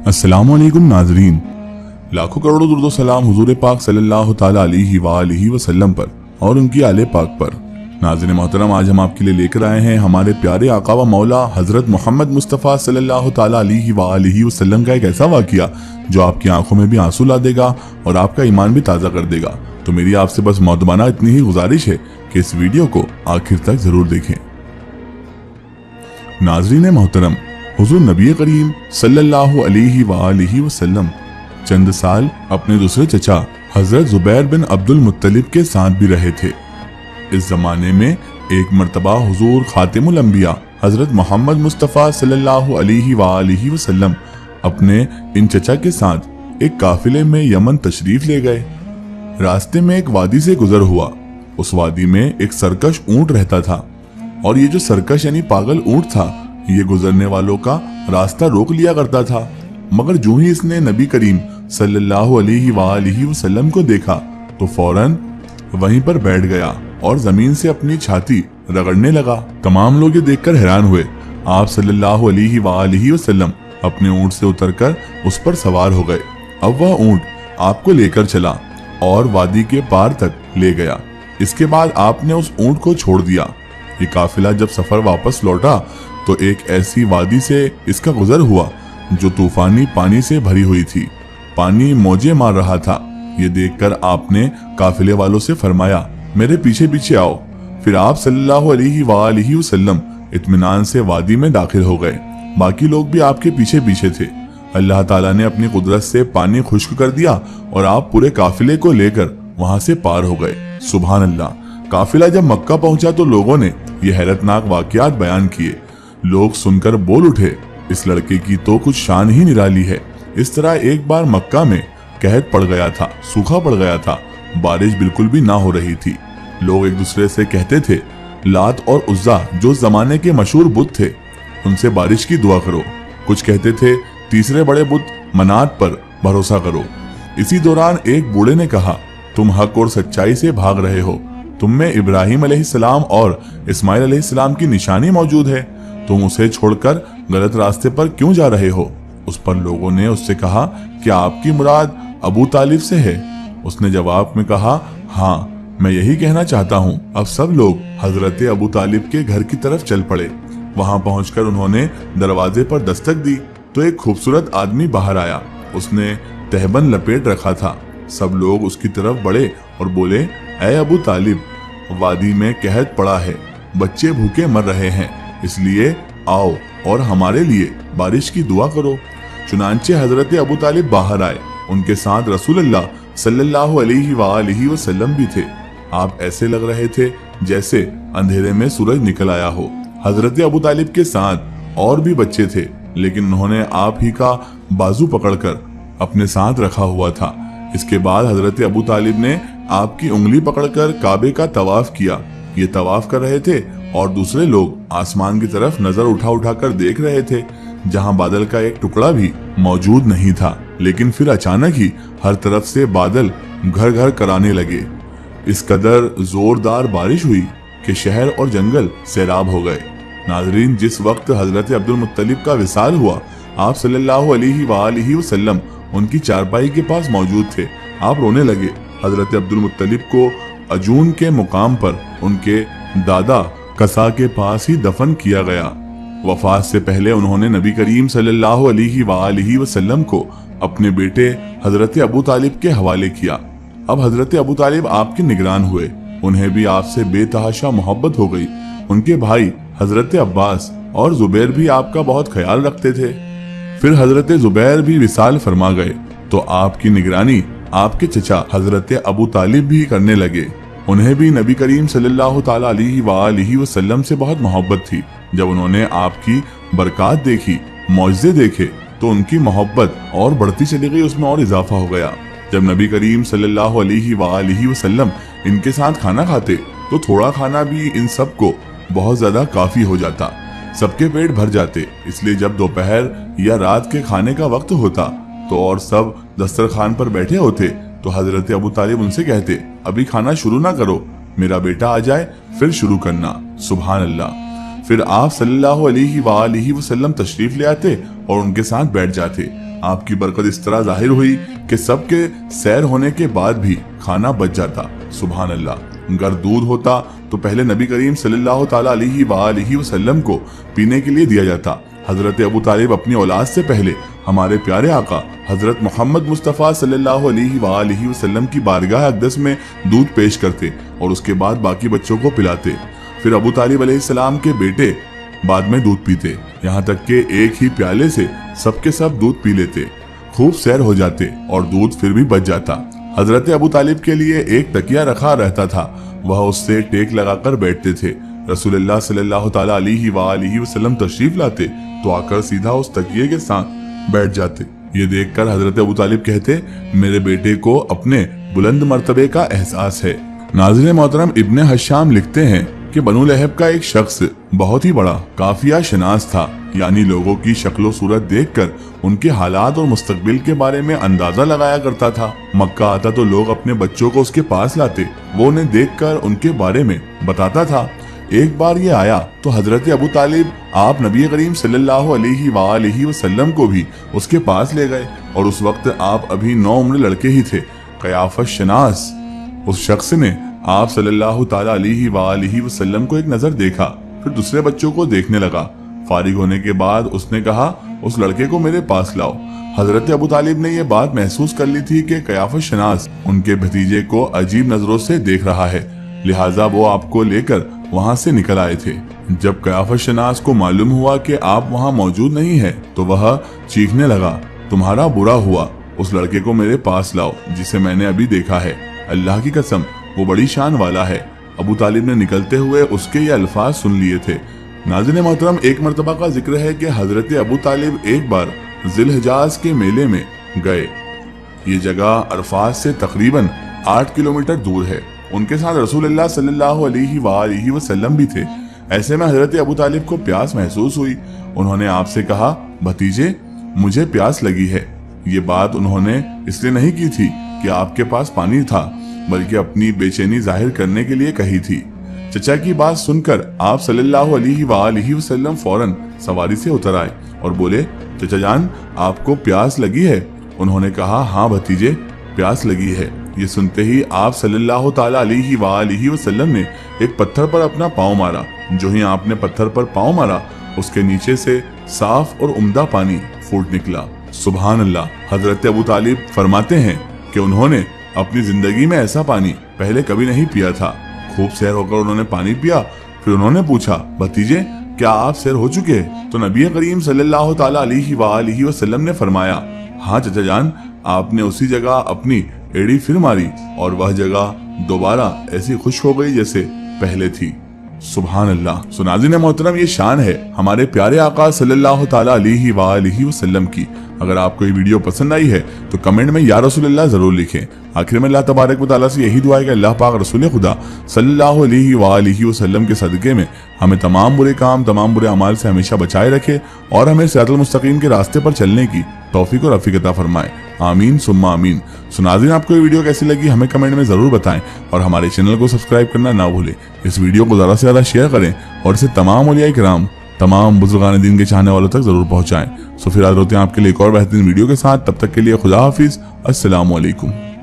अस्सलामु अलैकुम नाजरीन, लाखों करोड़ों दुरूद व सलाम हुजूर पाक सल्लल्लाहु ताला अलैहि वसल्लम पर और उनकी आले पाक पर। नाज़रीन मोहतरम, आज हम आपके लिए लेकर आए हैं हमारे प्यारे आका व मौला हजरत मोहम्मद मुस्तफ़ा सल्लल्लाहु ताला अलैहि वसल्लम का एक ऐसा वाक़या जो आपकी आंखों में भी आंसू ला देगा और आपका ईमान भी ताज़ा कर देगा। तो मेरी आपसे बस मौदबाना इतनी ही गुजारिश है कि इस वीडियो को आखिर तक जरूर देखें। नाज़रीन मोहतरम, हुजूर नबी करीम सल्लल्लाहु अलैहि वसल्लम चंद साल अपने दूसरे चचा हजरत जुबैर बिन अब्दुल मुत्तलिब के साथ भी रहे थे। इस जमाने में एक मर्तबा हुजूर खातिमुल अंबिया हजरत मोहम्मद मुस्तफ़ा सल्लल्लाहु अलैहि वसल्लम अपने इन चचा के साथ एक काफिले में यमन तशरीफ ले गए। रास्ते में एक वादी से गुजर हुआ। उस वादी में एक सरकश ऊंट रहता था और ये जो सरकश यानी पागल ऊंट था, ये गुजरने वालों का रास्ता रोक लिया करता था। मगर जो ही इसने नबी करीम सल्लल्लाहु अलैहि वसल्लम को देखा तो फौरन वहीं पर बैठ गया और जमीन से अपनी छाती रगड़ने लगा। तमाम लोग ये देखकर हैरान हुए। आप सल्लल्लाहु अलैहि वसल्लम अपने ऊंट से उतरकर उस पर सवार हो गए। अब वह ऊंट आपको लेकर चला और वादी के पार तक ले गया। इसके बाद आपने उस ऊंट को छोड़ दिया। ये काफिला जब सफर वापस लौटा तो एक ऐसी वादी से इसका गुजर हुआ जो तूफानी पानी से भरी हुई थी। पानी मौजे मार रहा था। ये देखकर आपने काफिले वालों से फरमाया, मेरे पीछे पीछे आओ। फिर आप सल्लल्लाहु अलैहि वसल्लम इत्मीनान से वादी में दाखिल हो गए। बाकी लोग भी आपके पीछे पीछे थे। अल्लाह ताला ने अपनी कुदरत से पानी खुश्क कर दिया और आप पूरे काफिले को लेकर वहां से पार हो गए। सुभान अल्लाह। काफिला जब मक्का पहुंचा तो लोगों ने ये हैरतनाक वाकयात बयान किए। लोग सुनकर बोल उठे, इस लड़के की तो कुछ शान ही निराली है। इस तरह एक बार मक्का में कहत पड़ गया था, सूखा पड़ गया था, बारिश बिल्कुल भी ना हो रही थी। लोग एक दूसरे से कहते थे, लात और उज्जा जो जमाने के मशहूर बुत थे, उनसे बारिश की दुआ करो। कुछ कहते थे, तीसरे बड़े बुत मनात पर भरोसा करो। इसी दौरान एक बूढ़े ने कहा, तुम हक और सच्चाई से भाग रहे हो। तुम में इब्राहिम अलैहिस्सलाम और इस्माइल अलैहिस्सलाम की निशानी मौजूद है। तुम उसे छोड़कर गलत रास्ते पर क्यों जा रहे हो? उस पर लोगों ने उससे कहा, क्या आपकी मुराद अबू तालिब से है? उसने जवाब में कहा, हाँ, मैं यही कहना चाहता हूँ। अब सब लोग हजरत अबू तालिब के घर की तरफ चल पड़े। वहाँ पहुंचकर उन्होंने दरवाजे पर दस्तक दी तो एक खूबसूरत आदमी बाहर आया। उसने तहबन लपेट रखा था। सब लोग उसकी तरफ बढ़े और बोले, ऐ अबू तालिब, वादी में कहत पड़ा है, बच्चे भूखे मर रहे हैं, इसलिए आओ और हमारे लिए बारिश की दुआ करो। चुनांचे हजरत अबू तालिब बाहर आए। उनके साथ रसूलुल्लाह सल्लल्लाहु अलैहि वसल्लम भी थे। आप ऐसे लग रहे थे जैसे अंधेरे में सूरज निकल आया हो। हजरत अबू तालिब के साथ और भी बच्चे थे, लेकिन उन्होंने आप ही का बाजू पकड़कर अपने साथ रखा हुआ था। इसके बाद हजरत अबू तालिब ने आपकी उंगली पकड़कर काबे का तवाफ किया। ये तवाफ कर रहे थे और दूसरे लोग आसमान की तरफ नजर उठा उठा कर देख रहे थे, जहां बादल का एक टुकड़ा भी मौजूद नहीं था। लेकिन फिर अचानक ही हर तरफ से बादल घर घर कराने लगे। इस कदर जोरदार बारिश हुई कि शहर और जंगल सैराब हो गए। नाजरीन, जिस वक्त हजरत अब्दुल मुत्तलिब का विसाल हुआ, आप सल्लल्लाहु अलैहि वसल्लम उनकी चारपाई के पास मौजूद थे। आप रोने लगे। हजरत अब्दुल मुत्तलिब को अजून के मुकाम पर उनके दादा कसा के पास ही दफन किया गया। वफात से पहले उन्होंने नबी करीम सल्लल्लाहु अलैहि वसल्लम को अपने बेटे हजरत अबू तालिब के हवाले किया। अब हजरत अबू तालिब आपके निगरान हुए। उन्हें भी आपसे बेतहाशा मोहब्बत हो गई। उनके भाई हजरत अब्बास और जुबैर भी आपका बहुत ख्याल रखते थे। फिर हजरत जुबैर भी विसाल फरमा गए तो आपकी निगरानी आपके चचा हजरत अबू तालिब भी करने लगे। उन्हें भी नबी करीम सल्लल्लाहु ताला अलैहि वसल्लम से बहुत मोहब्बत थी। जब उन्होंने आपकी बरकत देखी, मौजज़े देखे, तो उनकी मोहब्बत और बढ़ती चली गई, उसमें और इजाफा हो गया। जब नबी करीम सल्लल्लाहु अलैहि वसल्लम इनके साथ खाना खाते तो थोड़ा खाना भी इन सब को बहुत ज्यादा काफी हो जाता। सबके पेट भर जाते। इसलिए जब दोपहर या रात के खाने का वक्त होता तो और सब दस्तरखान पर बैठे होते तो हजरत अबू तालिब उनसे कहते, अभी खाना शुरू ना करो, मेरा बेटा आ जाए फिर शुरू करना। सुभान अल्लाह। फिर आप सल्लल्लाहु अलैहि वसल्लम तशरीफ ले आते और उनके साथ बैठ जाते। आपकी बरकत इस तरह जाहिर हुई कि सबके सैर होने के बाद भी खाना बच जाता। सुभान अल्लाह। अगर दूध होता तो पहले नबी करीम सल्लल्लाहु ताला अलैहि वसल्लम को पीने के लिए दिया जाता। हजरत अबू तालिब अपनी औलाद से पहले हमारे प्यारे आका हजरत मोहम्मद मुस्तफ़ा सल्लल्लाहु अलैहि वसल्लम की बारगाह अक़दस में दूध पेश करते और उसके बाद बाकी बच्चों को पिलाते। फिर अबू तालिब अलैहिस्सलाम के बेटे बाद में दूध पीते, यहाँ तक कि एक ही प्याले से सबके सब दूध पी लेते। खूब सैर हो जाते और दूध फिर भी बच जाता। हजरत अबू तालिब के लिए एक तकिया रखा रहता था, वह उससे टेक लगाकर बैठते थे। रसूलुल्लाह सल्लल्लाहु ताला अलैहि वसल्लम तशरीफ लाते तो आकर सीधा उस तकिए के साथ बैठ जाते। ये देखकर हजरत अबू तालिब कहते, मेरे बेटे को अपने बुलंद मर्तबे का एहसास है। नाज़रीन मोहतरम, इब्ने हशाम लिखते हैं कि बनु लहब का एक शख्स बहुत ही बड़ा काफिया शनास था, यानी लोगों की शक्लो सूरत देखकर उनके हालात और मुस्तकबिल के बारे में अंदाजा लगाया करता था। मक्का आता तो लोग अपने बच्चों को उसके पास लाते, वो उन्हें देखकर उनके बारे में बताता था। एक बार ये आया तो हजरत अबू तालिब आप नबी करीम सल्लल्लाहु अलैहि वसल्लम को भी उसके पास ले गए और उस वक्त आप अभी 9 उम्र लड़के ही थे। कयाफत शनास उस शख्स ने आप सल्लल्लाहु ताला अलैहि वसल्लम को एक नजर देखा, फिर दूसरे बच्चों को देखने लगा। फारिग होने के बाद उसने कहा, उस लड़के को मेरे पास लाओ। हजरत अबू तालिब ने यह बात महसूस कर ली थी कि कयाफत शनास उनके भतीजे को अजीब नजरों से देख रहा है, लिहाजा वो आपको लेकर वहाँ से निकल आए थे। जब कयाफत शनास को मालूम हुआ कि आप वहाँ मौजूद नहीं है तो वह चीखने लगा, तुम्हारा बुरा हुआ, उस लड़के को मेरे पास लाओ जिसे मैंने अभी देखा है। अल्लाह की कसम वो बड़ी शान वाला है। अबू तालिब ने निकलते हुए उसके ये अल्फाज सुन लिए थे। नाज़रीन मोहतरम, एक मर्तबा का जिक्र है कि हजरत अबू तालिब एक बार जिलहिजाज के मेले में गए। ये जगह अरफात से तकरीबन 8 किलोमीटर दूर है। उनके साथ रसूलुल्लाह सल्लल्लाहु अलैहि वसल्लम भी थे। ऐसे में हजरत अबू तालिब को प्यास महसूस हुई। उन्होंने आपसे कहा, भतीजे मुझे प्यास लगी है। ये बात उन्होंने इसलिए नहीं की थी कि आपके पास पानी था, बल्कि अपनी बेचैनी जाहिर करने के लिए कही थी। चचा की बात सुनकर आप सल्लल्लाहु अलैहि वसल्लम फौरन सवारी से उतर आए और बोले, चचा जान आपको प्यास लगी है? उन्होंने कहा, हाँ भतीजे प्यास लगी है। ये सुनते ही आप सल्लल्लाहु ताला अलैहि वसल्लम ने एक पत्थर पर अपना पाँव मारा। जो ही आपने पत्थर पर पाँव मारा उसके नीचे से साफ और उम्दा पानी फूट निकला। सुभान अल्लाह। हजरत अबू तालिब फरमाते हैं कि उन्होंने अपनी जिंदगी में ऐसा पानी पहले कभी नहीं पिया था। खूब सैर होकर उन्होंने पानी पिया। फिर उन्होंने पूछा, भतीजे क्या आप सैर हो चुके? तो नबी करीम सल्लल्लाहु ताला अलैहि वसल्लम ने फरमाया, हाँ चचा जान, आपने उसी जगह अपनी एड़ी फिर मारी और वह जगह दोबारा ऐसी खुश्क हो गई जैसे पहले थी। सुभान अल्लाह। नाज़रीन मोहतरम, ये शान है हमारे प्यारे आका सल्लल्लाहु ताला अलैहि वसल्लम की। अगर आपको ये वीडियो पसंद आई है तो कमेंट में या रसूलुल्लाह जरूर लिखें। आखिर में अल्लाह तबारक व तआला से यही दुआ है कि अल्लाह पाक रसूल खुदा सल्लल्लाहु अलैहि वसल्लम के सदक़े में हमें तमाम बुरे काम, तमाम बुरे अमाल से हमेशा बचाए रखे और हमें सिरातुल मुस्तकीम के रास्ते पर चलने की तौफीक और रफ़ीक अता फरमाए। आमीन सुम्मा आमीन। नाज़रीन, आपको ये वीडियो कैसी लगी हमें कमेंट में जरूर बताएं और हमारे चैनल को सब्सक्राइब करना ना भूलें। इस वीडियो को ज़्यादा से ज़्यादा शेयर करें और इसे तमाम औलिया किराम, तमाम बुजुर्गान दीन के चाहने वालों तक जरूर पहुंचाएं। फिर हाज़िर होते हैं आपके लिए एक और बेहतरीन वीडियो के साथ। तब तक के लिए खुदा हाफिज। अस्सलामु अलैकुम।